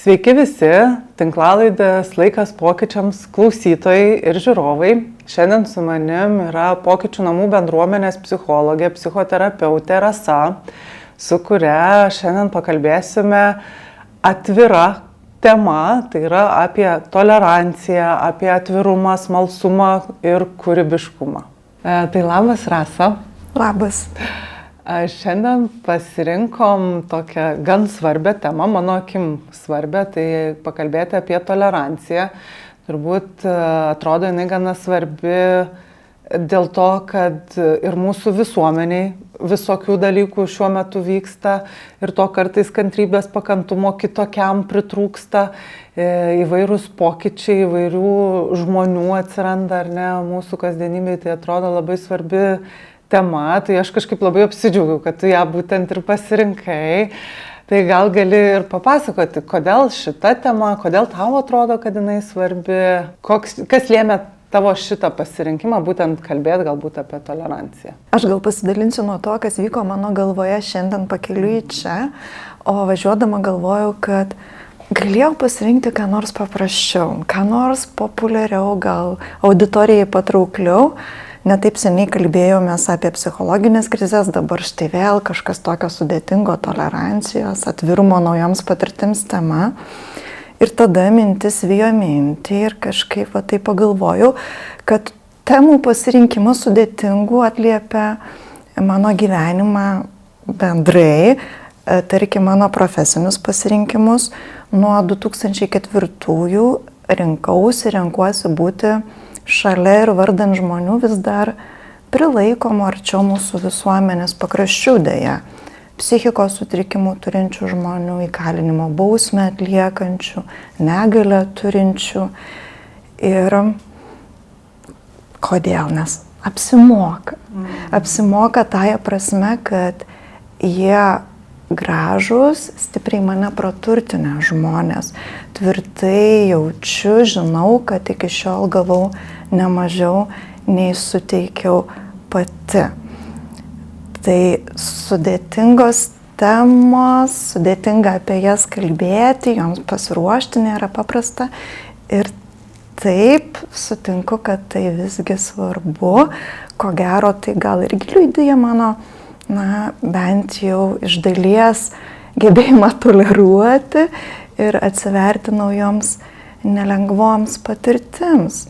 Sveiki visi, tinklalaidės Laikas pokyčiams klausytojai ir žiūrovai. Šiandien su manim yra Pokyčių namų bendruomenės psichologė, psichoterapeutė Rasa, su kuria šiandien pakalbėsime atvira tema, tai yra apie toleranciją, apie atvirumą, smalsumą ir kūrybiškumą. Tai labas, Rasa. Labas. Šiandien pasirinkom tokią gan svarbią temą, mano akim svarbią, tai pakalbėti apie toleranciją. Turbūt atrodo jinai gana svarbi dėl to, kad ir mūsų visuomeniai visokių dalykų šiuo metu vyksta ir to kartais kantrybės, pakantumo kitokiam pritrūksta, įvairūs pokyčiai, įvairių žmonių atsiranda ar ne mūsų kasdienybėje, tai atrodo labai svarbi tema, tai aš kažkaip labai apsidžiaugiau, kad tu ją būtent ir pasirinkai. Tai gal gali ir papasakoti, kodėl šita tema, kodėl tau atrodo, kad jinai svarbi, kas lėmė tavo šitą pasirinkimą, būtent kalbėti galbūt apie toleranciją. Aš gal pasidalinsiu nuo to, kas vyko mano galvoje šiandien pakeliui čia, o važiuodama galvojau, kad galėjau pasirinkti ką nors paprasčiau, ką nors populiariau, gal auditorijai patraukliau. Netaip seniai kalbėjomės apie psichologinės krizės, dabar štai vėl kažkas tokio sudėtingo, tolerancijos, atvirumo naujoms patirtims tema. Ir tada mintis vijo mintį ir kažkaip tai pagalvojau, kad temų pasirinkimas sudėtingų atliepia mano gyvenimą bendrai, tarkim mano profesinius pasirinkimus. Nuo 2004 renkuosi būti šalia ir vardan žmonių vis dar prilaikomų arčiau mūsų visuomenės pakraščių dėja. Psichikos sutrikimų turinčių žmonių, įkalinimo bausmę atliekančių, negalią turinčių. Ir kodėl? Nes apsimoka. Apsimoka tąja prasme, kad jie gražus, stipriai mane praturtinę žmonės. Tvirtai jaučiu, žinau, kad iki šiol gavau ne mažiau, nei suteikiau pati. Tai sudėtingos temos, sudėtinga apie jas kalbėti, joms pasiruošti nėra paprasta. Ir taip sutinku, kad tai visgi svarbu. Ko gero, tai gal irgi liudija mano bent jau iš dalies gebėjimą toleruoti ir atsiverti naujoms nelengvoms patirtims.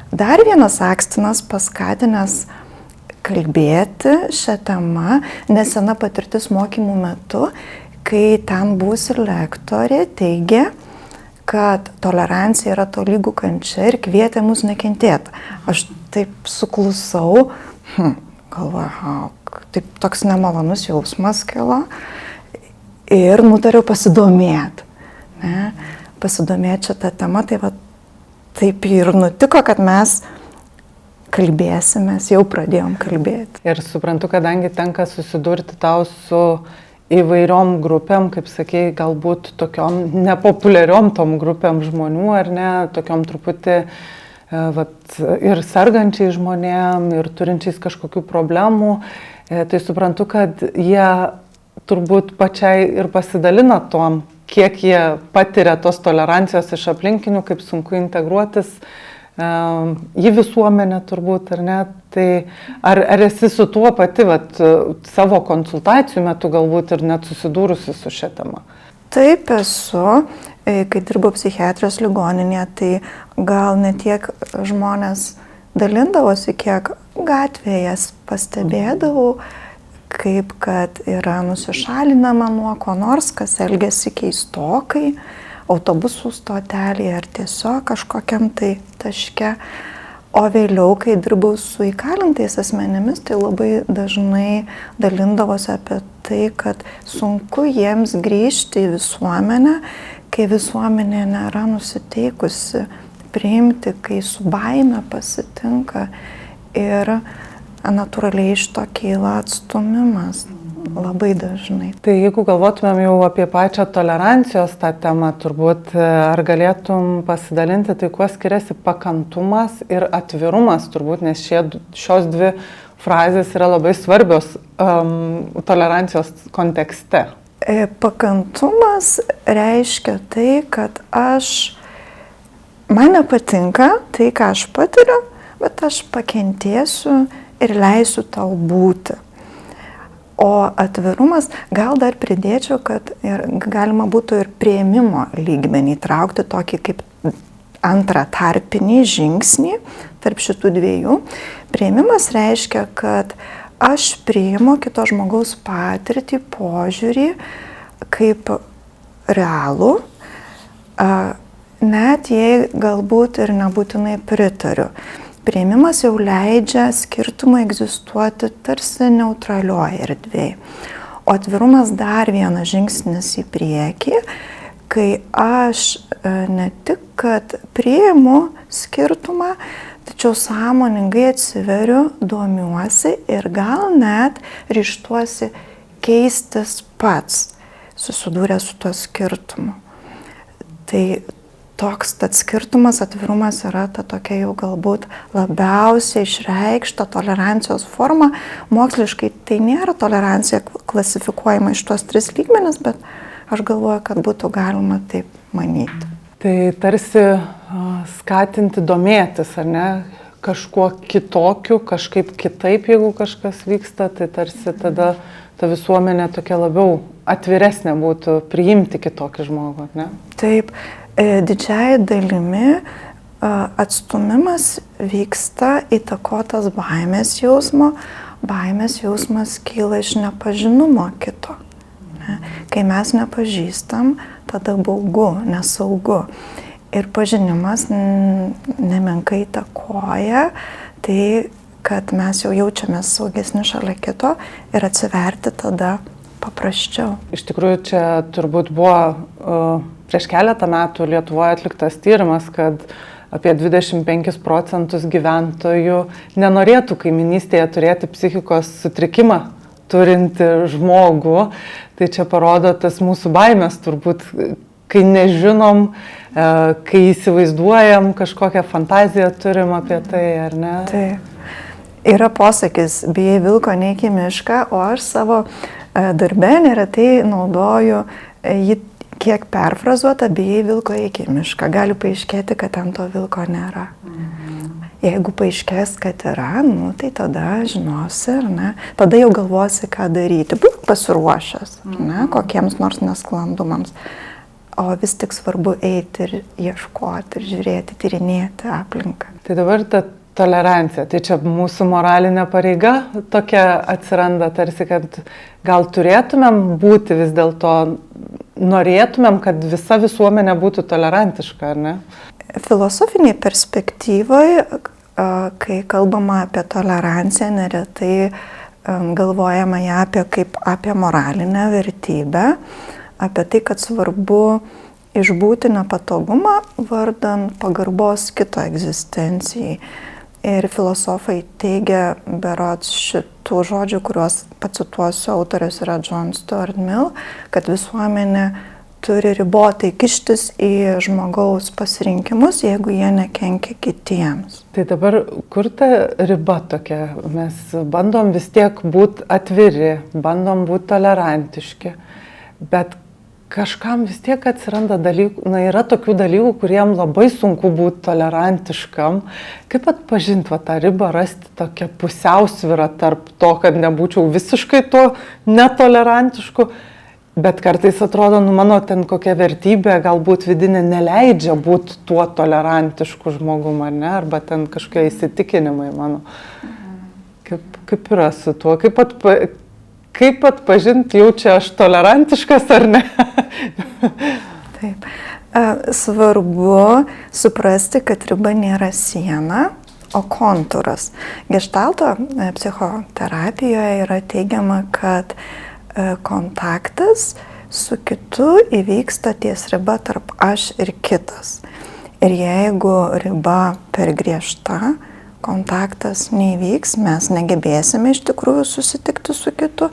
Dar vienas akstinas paskatinęs kalbėti šią temą, nesena patirtis mokymų metu, kai ten būsi lektorė, teigia, kad tolerancija yra tolygų kančia ir kvietė mus nekentėti. Aš taip suklusau, galvoju, taip toks nemalonus jausmas kilo ir nutariau pasidomėti. Pasidomėti šitą temą, tai va, taip ir nutiko, kad mes kalbėsimės, jau pradėjom kalbėti. Ir suprantu, kadangi tenka susidurti tau su įvairiom grupėm, kaip sakei, galbūt tokiom nepopuliariom tom grupėm žmonių, ar ne, tokiom truputį ir sergančiai žmonėm, ir turinčiais kažkokių problemų, tai suprantu, kad jie turbūt pačiai ir pasidalina tom, kiek jie patiria tos tolerancijos iš aplinkinių, kaip sunku integruotis į visuomenę turbūt, ar ne? Tai ar esi su tuo pati savo konsultacijų metu galbūt ir net susidūrusi su šia tema? Taip esu. Kai dirbau psichiatrijos ligoninėje, tai gal ne tiek žmonės dalindavosi, kiek gatvėje pastebėdavau, kaip kad yra nusišalinama nuo ko nors, kas elgiasi keistokai, autobusų stotelėje ar tiesiog kažkokiam tai taške. O vėliau, kai dirbau su įkalintais asmenimis, tai labai dažnai dalindavosi apie tai, kad sunku jiems grįžti į visuomenę, kai visuomenė nėra nusiteikusi priimti, kai su baime pasitinka ir natūraliai iš to kyla atstumimas labai dažnai. Tai jeigu galvotumėm jau apie pačią tolerancijos tą temą, turbūt ar galėtum pasidalinti, tai kuo skiriasi pakantumas ir atvirumas, turbūt, nes šios dvi frazės yra labai svarbios tolerancijos kontekste. Pakantumas reiškia tai, kad man nepatinka tai, ką aš patiriu, bet aš pakentėsiu ir leisiu tau būti. O atvirumas, gal dar pridėčiau, kad galima būtų ir priėmimo lygmenį traukti tokį kaip antrą tarpinį žingsnį tarp šitų dviejų. Priėmimas reiškia, kad aš priimu kito žmogaus patirtį, požiūrį kaip realų, net jei galbūt ir nebūtinai pritariu. Priėmimas jau leidžia skirtumui egzistuoti tarsi neutralioje erdvėje. O atvirumas dar vienas žingsnis į priekį, kai aš ne tik, kad priimu skirtumą, tačiau sąmoningai atsiveriu, domiuosi ir gal net ryžtuosi keistis pats, susidūrę su tuo skirtumu. Tai toks skirtumas, atvirumas yra ta tokia jau galbūt labiausiai išreikšta tolerancijos forma. Moksliškai tai nėra tolerancija klasifikuojama iš tuos 3 lygmenis, bet aš galvoju, kad būtų galima taip manyti. Tai tarsi skatinti domėtis, ar ne, kažkuo kitokiu, kažkaip kitaip, jeigu kažkas vyksta, tai tarsi tada ta visuomenė tokia labiau atviresnė būtų priimti kitokį žmogų, ar ne? Taip, didžiai dalimi atstumimas vyksta įtakotas baimės jausmo. Baimės jausmas kyla iš nepažinumo kito. Kai mes nepažįstam, tada baugu, nesaugu. Ir pažinimas nemenkai įtakoja tai, kad mes jau jaučiamės saugesni šalia kito ir atsiverti tada paprasčiau. Iš tikrųjų, čia turbūt buvo prieš keletą metų Lietuvoje atliktas tyrimas, kad apie 25% gyventojų nenorėtų kaiminystėje turėti psichikos sutrikimą turinti žmogų. Tai čia parodo tas mūsų baimės turbūt, kai nežinom, kai įsivaizduojam, kažkokią fantaziją turim apie tai, ar ne? Taip. Yra posakis, bijai vilko neik į mišką, o aš savo darbe neretai naudoju jį kiek perfrazuota, bijai vilko eik į mišką. Gali paaiškėti, kad ten to vilko nėra. Jeigu paaiškės, kad yra, tai tada žinosi, ar ne? Tada jau galvosi, ką daryti. Būk pasiruošęs, ne? Kokiems nors nesklandumams. O vis tik svarbu eiti ir ieškoti, ir žiūrėti, tyrinėti aplinką. Tai dabar ta tolerancija, tai čia mūsų moralinė pareiga tokia atsiranda, tarsi, kad gal turėtumėm būti vis dėlto, norėtumėm, kad visa visuomenė būtų tolerantiška, ar ne? Filosofiniai perspektyvoje, kai kalbama apie toleranciją, neretai galvojama ją kaip apie moralinę vertybę, apie tai, kad svarbu išbūti nepatogumą vardan pagarbos kito egzistencijai. Ir filosofai teigia, berods šitų žodžių, kuriuos pacituosiu, autorius yra John Stuart Mill, kad visuomenė turi ribotai kištis į žmogaus pasirinkimus, jeigu jie nekenkia kitiems. Tai dabar kur ta riba tokia? Mes bandom vis tiek būti atviri, bandom būti tolerantiški, bet kažkam vis tiek atsiranda dalykų, yra tokių dalykų, kuriem labai sunku būti tolerantiškam. Kaip atpažinti tą ribą, rasti tokią pusiausvyrą tarp to, kad nebūčiau visiškai to netolerantišku, bet kartais atrodo, mano ten kokia vertybė galbūt vidinė neleidžia būti tuo tolerantišku žmogum, ar ne, arba ten kažkokie įsitikinimai mano. Kaip yra su tuo? Kaip atpažinti, jau čia aš tolerantiškas ar ne? Taip. Svarbu suprasti, kad riba nėra siena, o kontūras. Geštalto psichoterapijoje yra teigiama, kad kontaktas su kitu įvyksta ties riba tarp aš ir kitas. Ir jeigu riba per griežta, kontaktas neįvyks, mes negebėsime iš tikrųjų susitikti su kitu,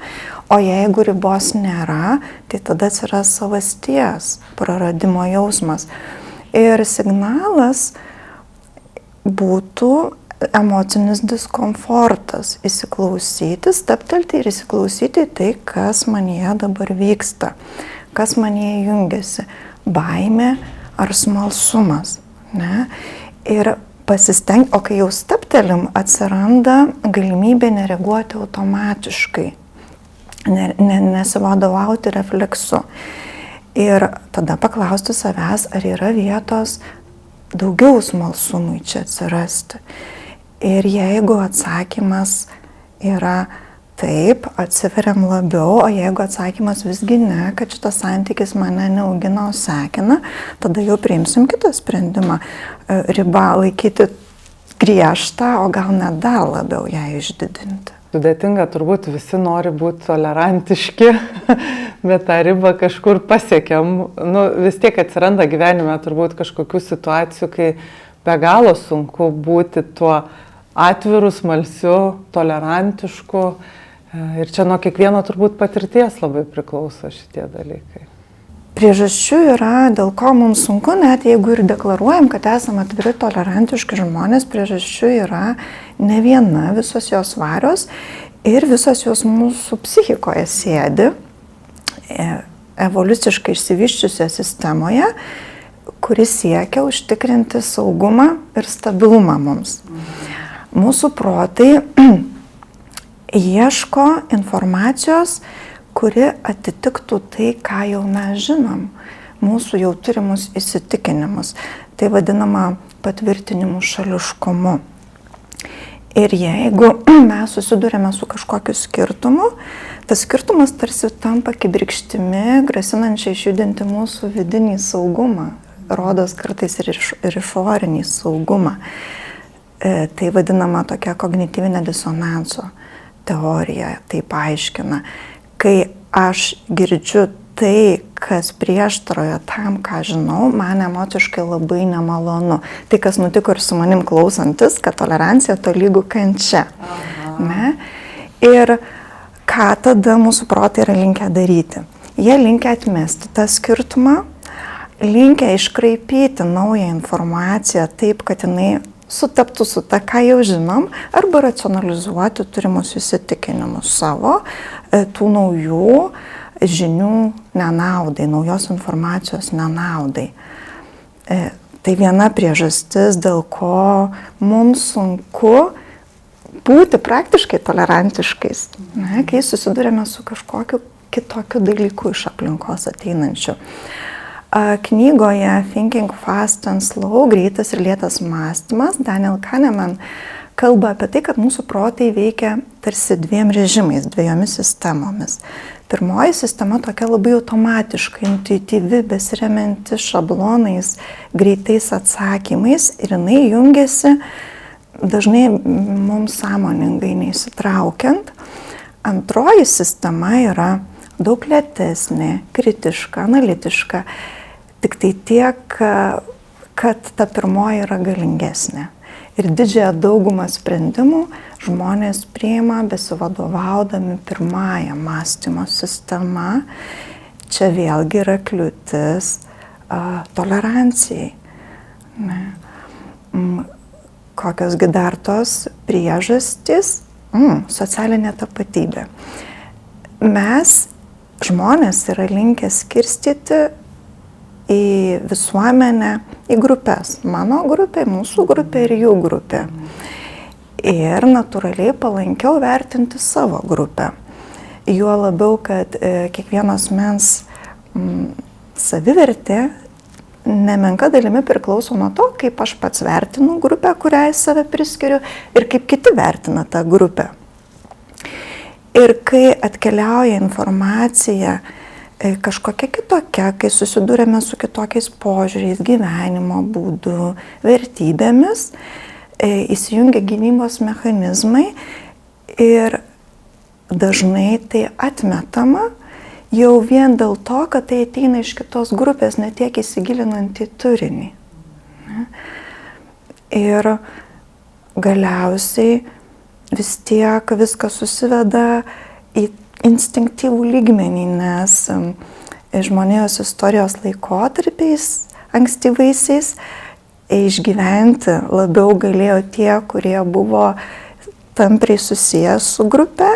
o jeigu ribos nėra, tai tada atsiras savasties, praradimo jausmas. Ir signalas būtų emocinis diskomfortas, įsiklausyti, stabtelti ir įsiklausyti tai, kas manyje dabar vyksta, kas manyje jungiasi, baimė ar smalsumas. Ne? Ir pasistengti, o kai jau stabtelim, atsiranda galimybė nereaguoti automatiškai, nesivadovauti refleksu. Ir tada paklausti savęs, ar yra vietos daugiau smalsumui čia atsirasti. Ir jeigu atsakymas yra taip, atsiveriam labiau, o jeigu atsakymas visgi ne, kad šitas santykis mane neaugina, o sekina, tada jau priimsim kitą sprendimą. Ribą laikyti griežtą, o gal net dar labiau ją išdidinti. Sudėtinga, turbūt visi nori būti tolerantiški, bet tą ribą kažkur pasiekiam. Vis tiek atsiranda gyvenime turbūt kažkokių situacijų, kai be galo sunku būti tuo atviru, smalsiu, tolerantišku. Ir čia nuo kiekvieno turbūt patirties labai priklauso šitie dalykai. Priežasčių yra, dėl ko mums sunku, net jeigu ir deklaruojam, kad esame atviri, tolerantiški žmonės, priežasčių yra ne viena, visos jos svarios ir visos jos mūsų psichikoje sėdi, evoliuciškai išsivyščiusioje sistemoje, kuris siekia užtikrinti saugumą ir stabilumą mums. Mūsų protai ieško informacijos, kuri atitiktų tai, ką jau mes žinom, mūsų jau turimus įsitikinimus. Tai vadinama patvirtinimu šališkumu. Ir jeigu mes susidurėme su kažkokiu skirtumu, tas skirtumas tarsi tampa kibirkštimi, grasinančiai išjudinti mūsų vidinį saugumą, rodos kartais ir išorinį saugumą. Tai vadinama tokia kognityvinė disonanso teorija, tai paaiškina. Kai aš girdžiu tai, kas prieštaroja tam, ką žinau, man emociškai labai nemalonu. Tai, kas nutiko ir su manim klausantis, kad tolerancija tolygu kančia. Ne? Ir ką tada mūsų protai yra linkę daryti? Jie linkę atmesti tą skirtumą, linkę iškraipyti naują informaciją taip, kad jinai sutaptų su ta, ką jau žinom, arba racionalizuoti turimus įsitikinimus savo, tų naujų žinių nenaudai, naujos informacijos nenaudai. Tai viena priežastis, dėl ko mums sunku būti praktiškai tolerantiškais, ne, kai susidurėme su kažkokiu kitokiu dalyku iš aplinkos ateinančiu. Knygoje Thinking Fast and Slow, greitas ir lėtas mąstymas, Daniel Kahneman kalba apie tai, kad mūsų protai veikia tarsi dviem režimais, dviejomis sistemomis. Pirmoji sistema tokia labai automatiška, intuityvi, besiremianti šablonais, greitais atsakymais ir jinai jungiasi dažnai mums sąmoningai neįsitraukiant. Antroji sistema yra daug lėtesnė, kritiška, analitiška, tik tai tiek, kad ta pirmoji yra galingesnė. Ir didžiąją daugumą sprendimų žmonės priima besivadovaudami pirmąją mąstymo sistema. Čia vėlgi yra kliūtis tolerancijai. Ne. Kokiosgi dar tos priežastys? Socialinė tapatybė. Mes, žmonės, yra linkę skirstyti į visuomenę, į grupės. Mano grupė, mūsų grupė ir jų grupė. Ir natūraliai palankiau vertinti savo grupę. Juo labiau, kad kiekvienos mens savivertė nemenka dalimi priklauso nuo to, kaip aš pats vertinu grupę, kuriai save priskiriu, ir kaip kiti vertina tą grupę. Ir kai atkeliauja informacija kažkokia kitokia, kai susidūrėme su kitokiais požiūriais, gyvenimo būdu, vertybėmis, įsijungia gynybos mechanizmai ir dažnai tai atmetama jau vien dėl to, kad tai ateina iš kitos grupės, ne tiek įsigilinant į turinį. Ir galiausiai vis tiek viskas susiveda į instinktyvų lygmenį, nes žmonijos istorijos laikotarpiais, ankstyvaisiais, išgyventi labiau galėjo tie, kurie buvo tampriai susijęs su grupe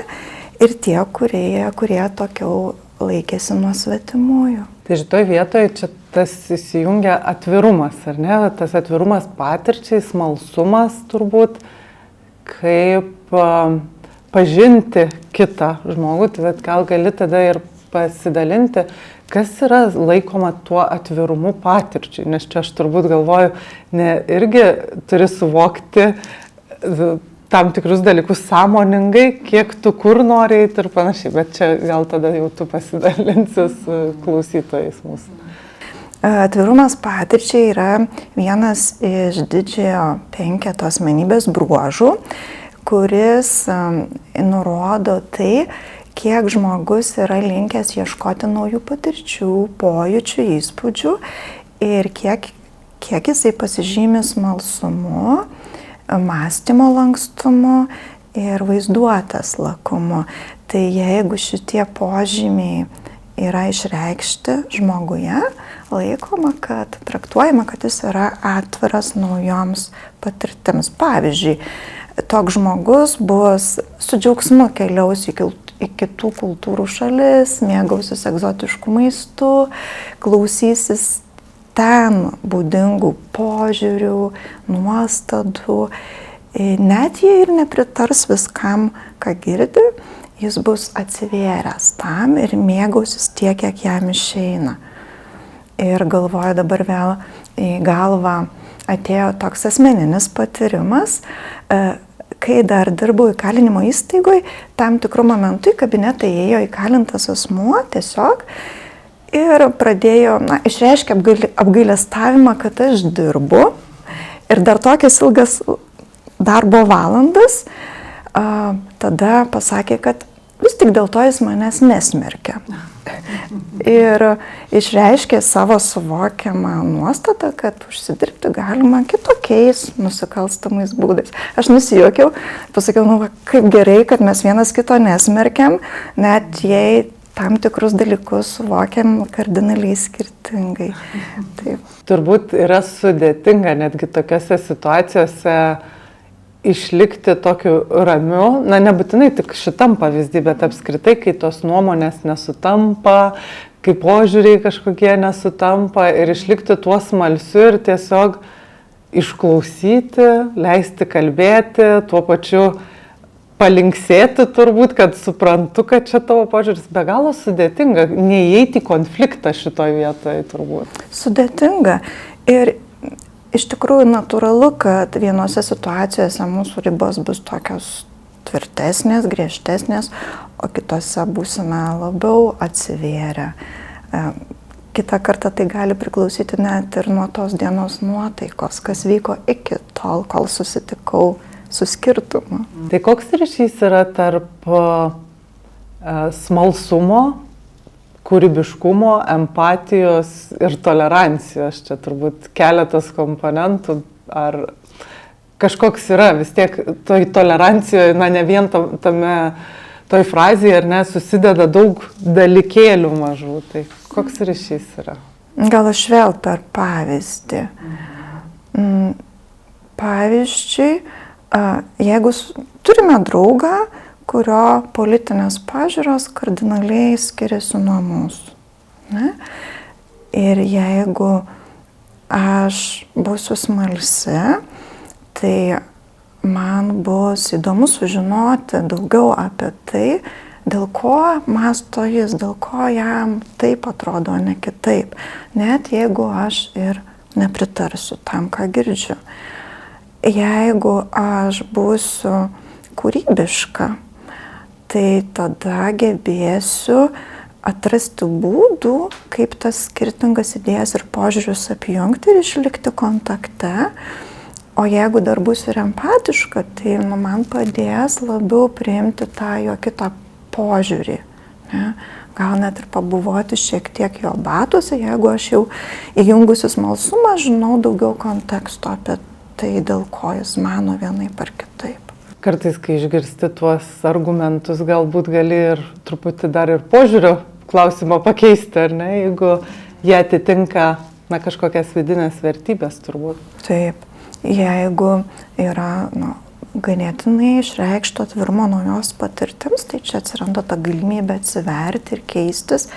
ir tie, kurie tokiau laikėsi nuo svetimųjų. Tai šitoj vietoje čia tas įsijungia atvirumas, ar ne? Tas atvirumas patirčiai, smalsumas turbūt, kaip pažinti kitą žmogų, tai gal gali tada ir pasidalinti, kas yra laikoma tuo atvirumu patirčiai, nes čia aš turbūt galvoju, irgi turi suvokti tam tikrus dalykus sąmoningai, kiek tu kur nori eiti ir panašiai, bet čia gal tada jau tu pasidalinsi su klausytojais mūsų. Atvirumas patirčiai yra vienas iš didžiojo 5 asmenybės bruožų, kuris nurodo tai, kiek žmogus yra linkęs ieškoti naujų patirčių, pojūčių, įspūdžių ir kiek jisai pasižymi smalsumu, mąstymo lankstumu ir vaizduotės lakumu. Tai jeigu šitie požymiai yra išreikšti žmoguje, traktuojama, kad jis yra atviras naujoms patirtims. Pavyzdžiui, toks žmogus bus su džiaugsmu keliaus į kitų kultūrų šalis, mėgausis egzotiškų maistų, klausysis ten būdingų požiūrių, nuostatų. Net jei ir nepritars viskam, ką girdi, jis bus atsivėręs tam ir mėgausis tiek, kiek jam išeina. Ir galvoju, dabar vėl į galvą atėjo toks asmeninis patyrimas, kai dar dirbau įkalinimo įstaigoje, tam tikrų momentų į kabinetą ėjo įkalintas asmuo tiesiog ir pradėjo, išreiškė apgailestavimą, kad aš dirbu ir dar tokias ilgas darbo valandas, tada pasakė, kad vis tik dėl to jis manęs nesmerkia. Ir išreiškė savo suvokiamą nuostatą, kad užsidirbti galima kitokiais nusikalstamais būdais. Aš nusijuokiau, pasakiau, kaip gerai, kad mes vienas kito nesmerkiam, net jei tam tikrus dalykus suvokiam kardinaliai skirtingai. Taip. Turbūt yra sudėtinga netgi tokiose situacijose išlikti tokiu ramiu, nebūtinai tik šitam pavyzdį, bet apskritai, kai tos nuomonės nesutampa, kai požiūriai kažkokie nesutampa ir išlikti tuo smalsiu ir tiesiog išklausyti, leisti kalbėti, tuo pačiu palinksėti turbūt, kad suprantu, kad čia tavo požiūris be galo sudėtinga, neįeiti į konfliktą šitoje vietoje turbūt. Sudėtinga ir iš tikrųjų natūralu, kad vienose situacijose mūsų ribos bus tokios tvirtesnės, griežtesnės, o kitose būsime labiau atsivėrę. Kitą kartą tai gali priklausyti net ir nuo tos dienos nuotaikos, kas vyko iki tol, kol susitikau su skirtumu. Tai koks ryšys yra tarp smalsumo, kūrybiškumo, empatijos ir tolerancijos? Čia turbūt keletas komponentų, ar kažkoks yra vis tiek toj tolerancijoje, ne vien toj frazėje, ar ne, susideda daug dalykėlių mažų. Tai koks ryšys yra? Gal aš vėl per pavyzdį. Pavyzdžiui, jeigu turime draugą, kurio politinės pažiūros kardinaliai skiriasi nuo mūsų. Ne? Ir jeigu aš būsiu smalsi, tai man bus įdomu sužinoti daugiau apie tai, dėl ko mąsto jis, dėl ko jam taip atrodo, o ne kitaip. Net jeigu aš ir nepritarsiu tam, ką girdžiu. Jeigu aš būsiu kūrybiška, tai tada gebėsiu atrasti būdų, kaip tas skirtingas idėjas ir požiūrius apjungti ir išlikti kontakte. O jeigu dar būsiu ir empatiška, tai man padės labiau priimti tą jo kitą požiūrį. Ne? Gal net ir pabuvoti šiek tiek jo batuose, jeigu aš jau įjungusi smalsumą, žinau daugiau konteksto apie tai, dėl ko jis mano vienaip ar kitaip. Kartais, kai išgirsti tuos argumentus, galbūt gali ir truputį dar ir požiūrio klausimą pakeisti, ar ne, jeigu jie atitinka kažkokias vidinės vertybės turbūt. Taip, jeigu yra ganėtinai išreikšto atvirumo naujos patirtims, tai čia atsiranda ta galimybė atsiverti ir keistis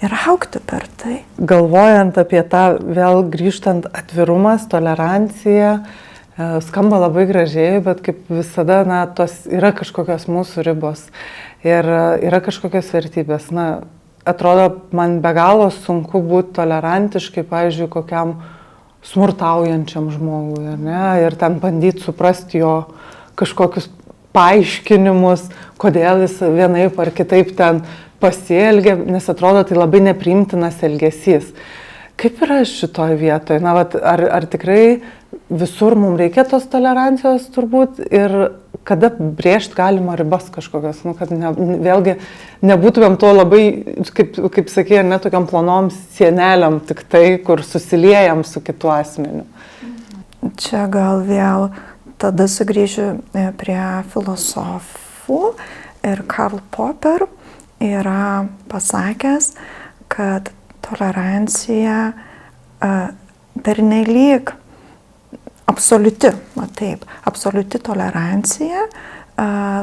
ir augti per tai. Galvojant apie tą, vėl grįžtant, atvirumas, tolerancija, skamba labai gražiai, bet kaip visada, tos yra kažkokios mūsų ribos ir yra kažkokios vertybės. Atrodo, man be galo sunku būti tolerantiškai, pavyzdžiui, kokiam smurtaujančiam žmogui, ar ne? Ir ten bandyti suprasti jo kažkokius paaiškinimus, kodėl jis vienaip ar kitaip ten pasielgia, nes atrodo, tai labai nepriimtinas elgesys. Kaip yra šitoje vietoje? Ar tikrai visur mums reikia tos tolerancijos turbūt ir kada brėžti galima ribas kažkokios, kad vėlgi nebūtumėm to labai, kaip sakė, tokiam plonom sieneliam tik tai, kur susiliejam su kitu asmeniu. Čia gal vėl tada sugrįžiu prie filosofų ir Karl Popper yra pasakęs, kad tolerancija pernelyg absoliuti tolerancija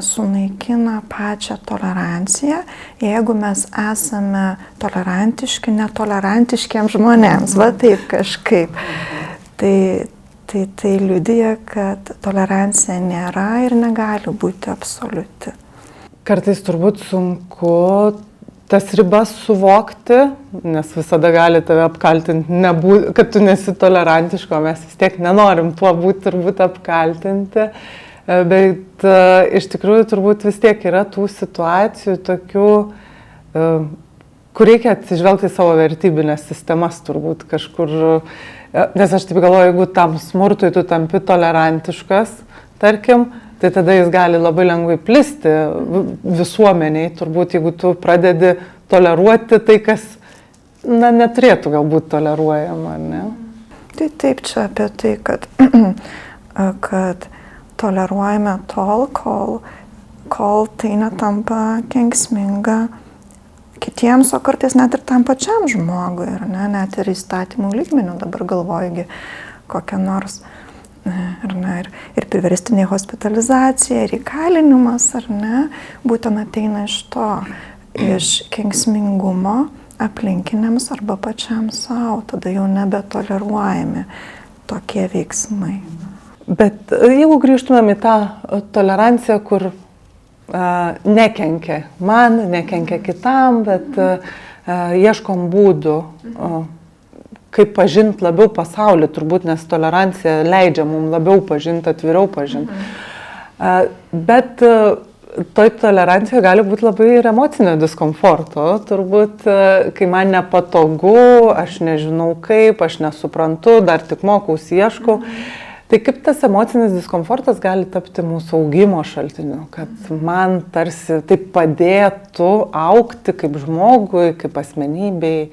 sunaikina pačią toleranciją, jeigu mes esame tolerantiški netolerantiškiems žmonėms, taip kažkaip. Tai liudija, kad tolerancija nėra ir negali būti absoliuti. Kartais turbūt sunku tas ribas suvokti, nes visada gali tave apkaltinti, kad tu nesi tolerantiško, mes vis tiek nenorim tuo būti turbūt apkaltinti, bet iš tikrųjų turbūt vis tiek yra tų situacijų tokių, kur reikia atsižvelgti į savo vertybinės sistemas turbūt kažkur, nes aš taip galvoju, jeigu tam smurtui tu tampi tolerantiškas, tarkim, tai tada jis gali labai lengvai plisti visuomeniai, turbūt jeigu tu pradedi toleruoti tai, kas neturėtų galbūt toleruojama, ar ne? Tai taip, čia apie tai, kad toleruojame tol, kol tai netampa kenksminga kitiems, o kartais net ir tam pačiam žmogui, ar ne? Net ir įstatymų lygmenių dabar galvoju, kokią nors ir priverstinė hospitalizacija, ir įkalinimas, ar ne, būtent ateina iš to, iš kenksmingumo aplinkiniams arba pačiam savo, tada jau nebetoleruojami tokie veiksmai. Bet jeigu grįžtumėm į tą toleranciją, kur nekenkia man, nekenkia kitam, bet ieškom būdų, kaip pažinti labiau pasaulį, turbūt, nes tolerancija leidžia mums labiau pažinti, atviriau pažinti. Bet toj tolerancijoje gali būti labai ir emocinio diskomforto, turbūt, kai man nepatogu, aš nežinau kaip, aš nesuprantu, dar tik mokausi, ieškau. Tai kaip tas emocinis diskomfortas gali tapti mūsų augimo šaltiniu, kad man tarsi tai padėtų augti kaip žmogui, kaip asmenybei.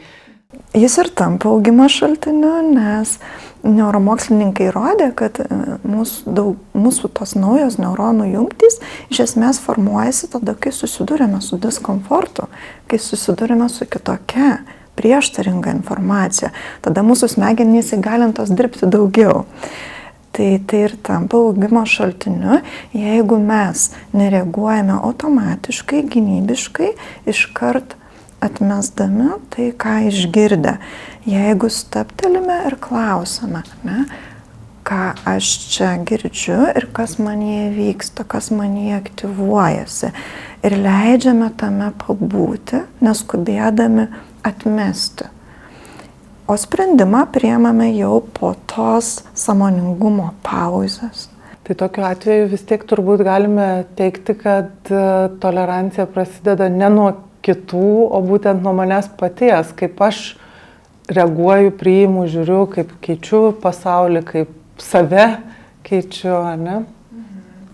Jis ir tampa augimo šaltiniu, nes neuromokslininkai įrodė, kad mūsų tos naujos neuronų jungtys iš esmės formuojasi tada, kai susidurėme su diskomfortu, kai susidurėme su kitokia prieštaringa informacija. Tada mūsų smegenys įgalintos dirbti daugiau. Tai ir tampa augimo šaltiniu, jeigu mes nereaguojame automatiškai, gynybiškai, iškart atmesdami tai, ką išgirdę. Jeigu stabtelime ir klausame, ką aš čia girdžiu ir kas manyje vyksta, kas manyje aktyvuojasi. Ir leidžiame tame pabūti, neskubėdami atmesti. O sprendimą priimame jau po tos sąmoningumo pauzės. Tai tokiu atveju vis tiek turbūt galime teikti, kad tolerancija prasideda ne nuo kitų, o būtent nuo manęs paties, kaip aš reaguoju, priimu, žiūriu, kaip keičiu pasaulį, kaip save keičiu, ar ne?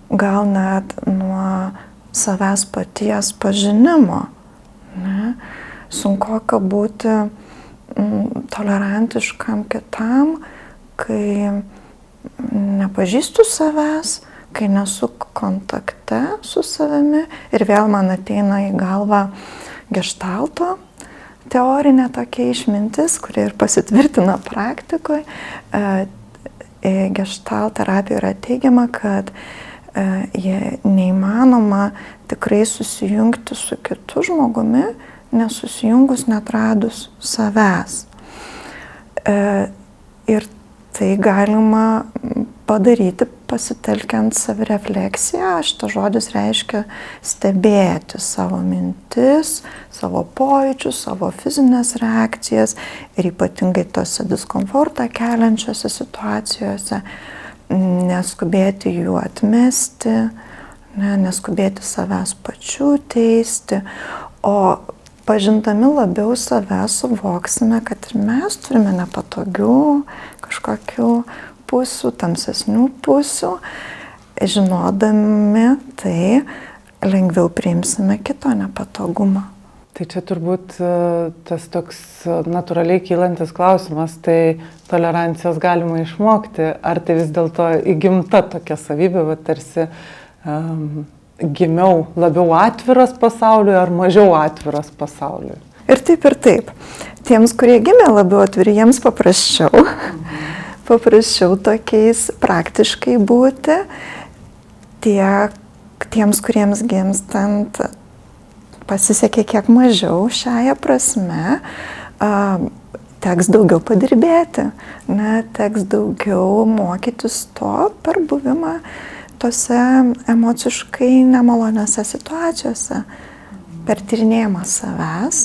Gal net nuo savęs paties pažinimo. Ne? Sunkoka būti tolerantiškam kitam, kai nepažįstu savęs, kai nesu kontakte su savimi ir vėl man ateina į galvą geštalto teorinė tokia išmintis, kuri ir pasitvirtina praktikoje. Gestalt terapija yra teigiama, kad neįmanoma tikrai susijungti su kitu žmogumi, nesusijungus, netradus savęs. Ir tai galima padaryti pasitelkiant savirefleksiją. Šitas žodis reiškia stebėti savo mintis, savo pojūčius, savo fizinės reakcijas ir ypatingai tose diskomfortą keliančiose situacijose neskubėti jų atmesti, neskubėti savęs pačių teisti, o pažindami labiau save suvoksime, kad ir mes turime nepatogių kažkokių pusių, tamsesnių pusių. Žinodami tai, lengviau priimsime kito nepatogumą. Tai čia turbūt tas toks natūraliai kylantis klausimas, tai tolerancijos galima išmokti, ar tai vis dėlto įgimta tokia savybė, va, tarsi gimiau labiau atviras pasauliui ar mažiau atviras pasauliui? Ir taip. Tiems, kurie gimė labiau atviri, jiems paprasčiau. Paprasčiau tokiais praktiškai būti. Tiems, kuriems gimstant pasisekė kiek mažiau šiąją prasme, teks daugiau padirbėti, teks daugiau mokytis to per buvimą tose emociškai nemaloniose situacijose, per tyrinėjimą savęs,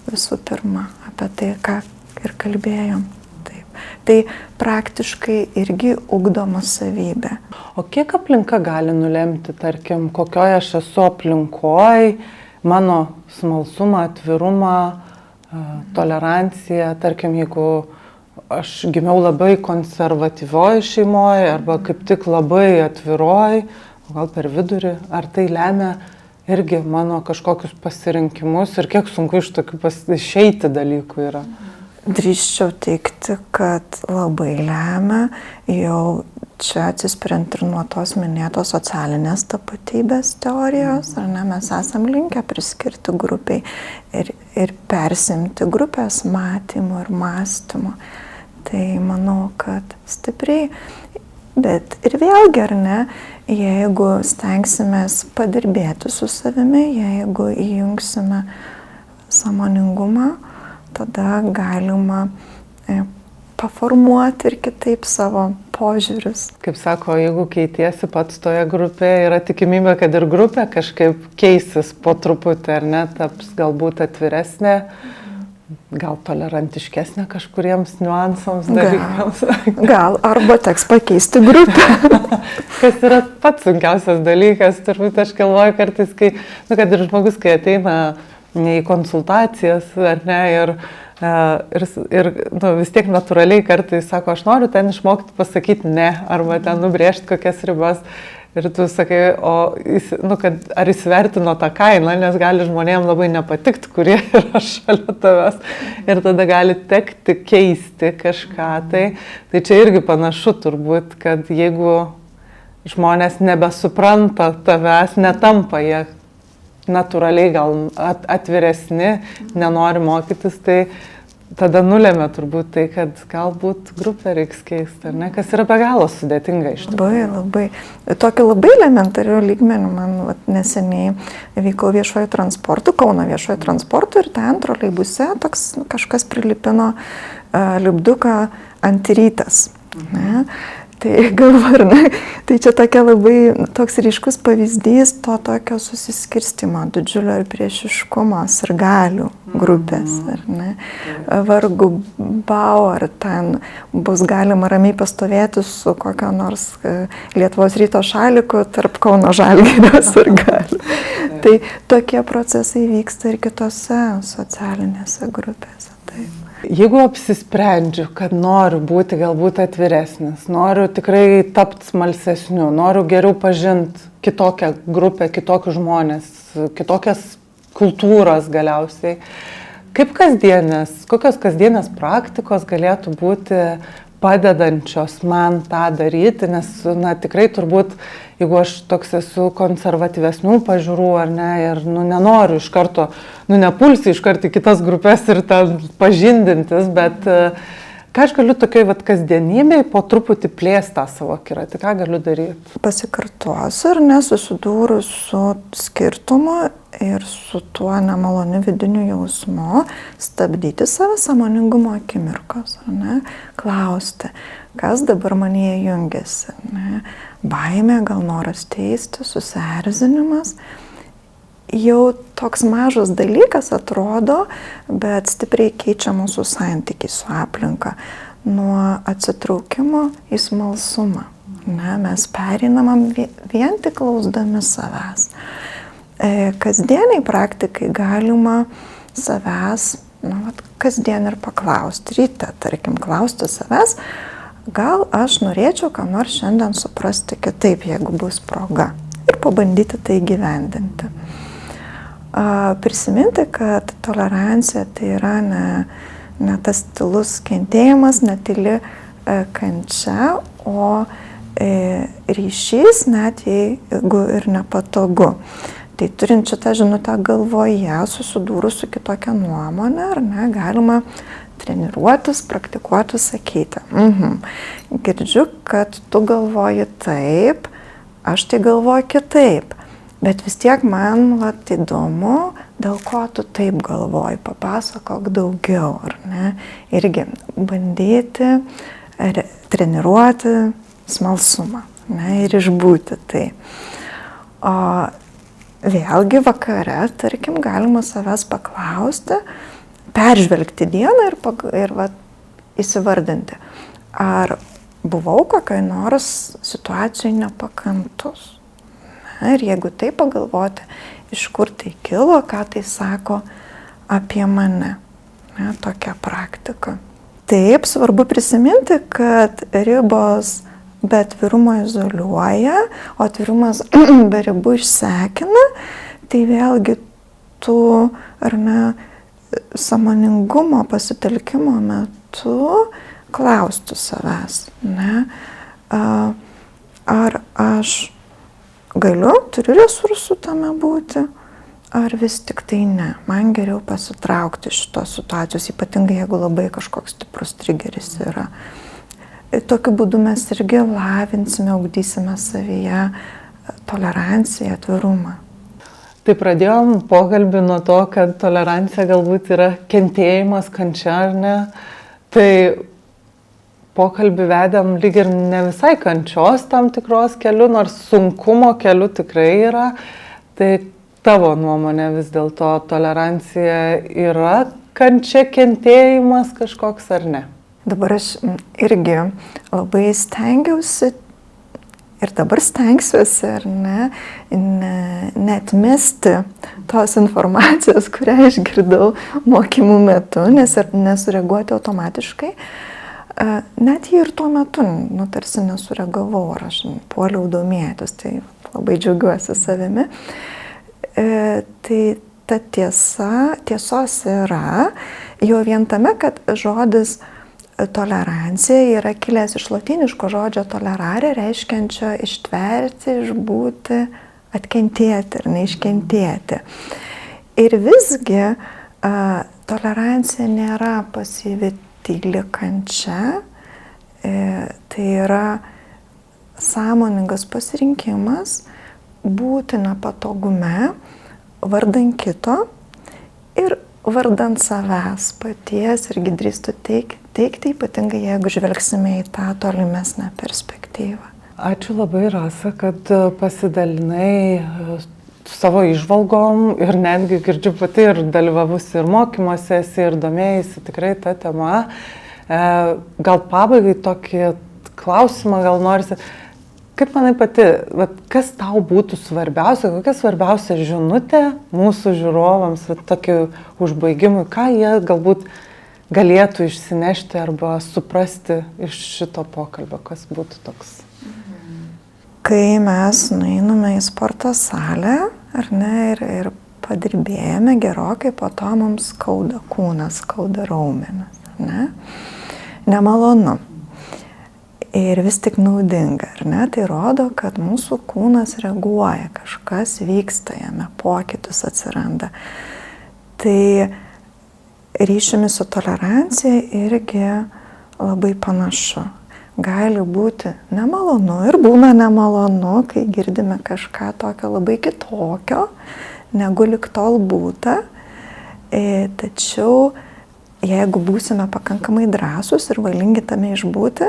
visų pirma, apie tai, ką ir kalbėjom. Taip. Tai praktiškai irgi ugdoma savybė. O kiek aplinka gali nulemti, tarkim, kokioje aš esu aplinkoj, mano smalsumą, atvirumą, toleranciją, tarkim, jeigu aš gimiau labai konservatyvioj šeimoje arba kaip tik labai atviroj, gal per vidurį, ar tai lemia irgi mano kažkokius pasirinkimus ir kiek sunku iš tokių išeiti dalykų yra? Drįsčiau teikti, kad labai lemia, jau čia atsispiriant ir nuo tos minėtos socialinės tapatybės teorijos, ar ne, mes esam linkę priskirti grupiai ir persimti grupės matymu ir mąstymu. Tai manau, kad stipriai, bet ir vėlgi, ar ne, jeigu stengsimės padirbėti su savimi, jeigu įjungsime sąmoningumą, tada galima paformuoti ir kitaip savo požiūrius. Kaip sako, jeigu keitiesi pats toje grupėje, yra tikimybė, kad ir grupė kažkaip keisis po truputį, ar ne, taps galbūt atviresnė, gal tolerantiškesnė kažkuriems niuansams, dalykams. Gal, arba teks pakeisti grupę. Kas yra pats sunkiausias dalykas, turbūt aš galvoju kartais, kai, kad ir žmogus, kai ateina į konsultacijas, ar ne, ir vis tiek natūraliai kartais sako, aš noriu ten išmokti pasakyti ne, arba ten nubrėžti kokias ribas. Ir tu sakai, kad ar įsivertino tą kainą, nes gali žmonėms labai nepatikti, kurie yra šalia tavęs. Ir tada gali tekti keisti kažką. Tai čia irgi panašu turbūt, kad jeigu žmonės nebesupranta tavęs, netampa jie natūraliai gal atviresni, nenori mokytis, tai tada nulėmė turbūt tai, kad galbūt grupę reiks keisti, ar ne? Kas yra be galo sudėtinga iš tikrųjų. Labai. Tokio labai elementarių lygmenių man neseniai vykau viešojo transportu, Kauno viešojo transportu, ir ten troleibuse toks kažkas prilipino lipduką antirytas. Ne? Tai galvoju, ar ne? Tai čia tokia labai toks ryškus pavyzdys to tokio susiskirstimo, didžiulio ir priešiškumo sirgalių grupės, ar ne? Vargu bau, ar ten bus galima ramiai pastovėti su kokio nors Lietuvos Ryto šaliku tarp Kauno Žalgirio sirgalių. Tai tokie procesai vyksta ir kitose socialinėse grupėse. Taip. Jeigu apsisprendžiu, kad noriu būti galbūt atviresnis, noriu tikrai tapti smalsesniu, noriu geriau pažinti kitokią grupę, kitokius žmonės, kitokias kultūras galiausiai, kokios kasdienės praktikos galėtų būti padedančios man tą daryti, nes tikrai turbūt jeigu aš toks esu konservatyvesnių pažiūrų ar ne, ir nenoriu iš karto, nepulsi iš karto į kitas grupės ir ten pažindintis, bet ką aš galiu tokiai kasdienybėj po truputį plėsti tą savo akiratį, ką galiu daryti? Pasikartosiu ir nesusidūrus su skirtumu ir su tuo nemaloniu vidiniu jausmu, stabdyti save sąmoningumo akimirkos, klausti, kas dabar manyje jungiasi. Baimė, gal noras teisti, susierzinimas. Jau toks mažas dalykas atrodo, bet stipriai keičia mūsų santykį su aplinka. Nuo atsitraukimo į smalsumą. Mes pereinam vien tik klausdami savęs. Kasdieniai praktikai galima savęs, kasdien ir paklausti. Ryte, tarkim, klausti savęs, gal aš norėčiau ką nors šiandien suprasti kitaip, jeigu bus proga. Ir pabandyti tai gyvendinti. Prisiminti, kad tolerancija tai yra ne tas tylus kentėjimas, ne tyli kančia, o ryšys, net jeigu ir nepatogu. Tai turint šitą žinutę galvoje, susidūrus su kitokia nuomonė, galima treniruotis, praktikuoti, sakyti. Girdžiu, kad tu galvoji taip, aš tai galvoju kitaip. Bet vis tiek man įdomu, dėl ko tu taip galvoji, papasakok daugiau, ar ne? Irgi bandyti treniruoti smalsumą, ir išbūti tai. O vėlgi vakare, tarkim, galima savęs paklausti, peržvelgti dieną ir įsivardinti, ar buvau kokioj nors situacijai nepakantus. Ir jeigu tai pagalvoti, iš kur tai kilo, ką tai sako apie mane. Tokia praktika. Taip, svarbu prisiminti, kad ribos be atvirumo izoliuoja, o atvirumas be ribų išsekina. Tai vėlgi tu, sąmoningumo pasitelkimo metu klausti savęs. Ar aš turiu resursų tame būti, ar vis tik tai ne. Man geriau pasitraukti iš šitos situacijos, ypatingai jeigu labai kažkoks stiprus trigeris yra. Tokiu būdu mes irgi lavinsime, ugdysime savyje toleranciją, atvirumą. Tai pradėjom pokalbį nuo to, kad tolerancija galbūt yra kentėjimas, kančia, ar ne? Tai pokalbį vedėm lyg ir ne visai kančios tam tikros keliu, nors sunkumo keliu tikrai yra. Tai tavo nuomonė vis dėlto tolerancija yra kančia, kentėjimas kažkoks ar ne? Dabar aš irgi labai stengiausi ir dabar stengsiuosi, ar ne, neatmesti tos informacijos, kurią išgirdau mokymų metu, nesureaguoti automatiškai. Net jei ir tuo metu, tarsi nesureagavau, ar aš puoliau domėtis, tai labai džiaugiuosi savimi. Tai ta tiesos yra jau vien tame, kad žodis tolerancija yra kilęs iš lotyniško žodžio tolerare, reiškiančio ištverti, išbūti, atkentėti ir neiškentėti. Ir visgi tolerancija nėra pasyvi tyli kančia, tai yra sąmoningas pasirinkimas būti nepatogume vardan kito ir vardan savęs paties, irgi drįstu teikti, ypatingai jeigu žvelgsime į tą tolimesnę perspektyvą. Ačiū labai, Rasa, kad pasidalinai savo įžvalgom ir netgi girdžiu pati ir dalyvavusi ir mokymuose ir domėjusi tikrai tą temą. Gal pabaigai tokį klausimą gal norisi. Kaip manai pati, kas tau būtų svarbiausia, kokia svarbiausia žinutė mūsų žiūrovams, tokiu užbaigimui, ką jie galbūt galėtų išsinešti arba suprasti iš šito pokalbio, kas būtų toks? Kai mes nueiname į sporto salę, ar ne, ir padirbėjame gerokai, po to mums skauda kūnas, skauda raumenis, ne? Nemalonu. ir vis tik naudinga, ar ne? Tai rodo, kad mūsų kūnas reaguoja, kažkas vyksta jame, pokytis atsiranda. Tai ryšiumi su tolerancija irgi labai panašu. Gali būti nemalonu ir būna nemalonu, kai girdime kažką tokio labai kitokio, negu lig tol būta. Tačiau jeigu būsime pakankamai drąsūs ir valingi tame išbūti,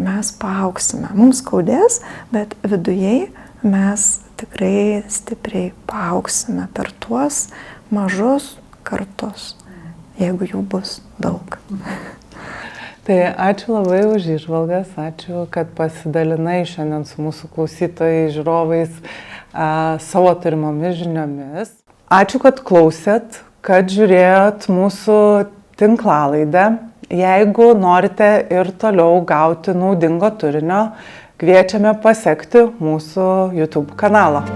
mes paaugsime. Mums skaudės, bet vidujei mes tikrai stipriai paaugsime per tuos mažus kartus, jeigu jų bus daug. Tai ačiū labai už įžvalgas, ačiū, kad pasidalinai šiandien su mūsų klausytojais, žiūrovais savo turimomis žiniomis. Ačiū, kad klausėt, kad žiūrėjot mūsų tinklalaidę. Jeigu norite ir toliau gauti naudingo turinio, kviečiame pasekti mūsų YouTube kanalą.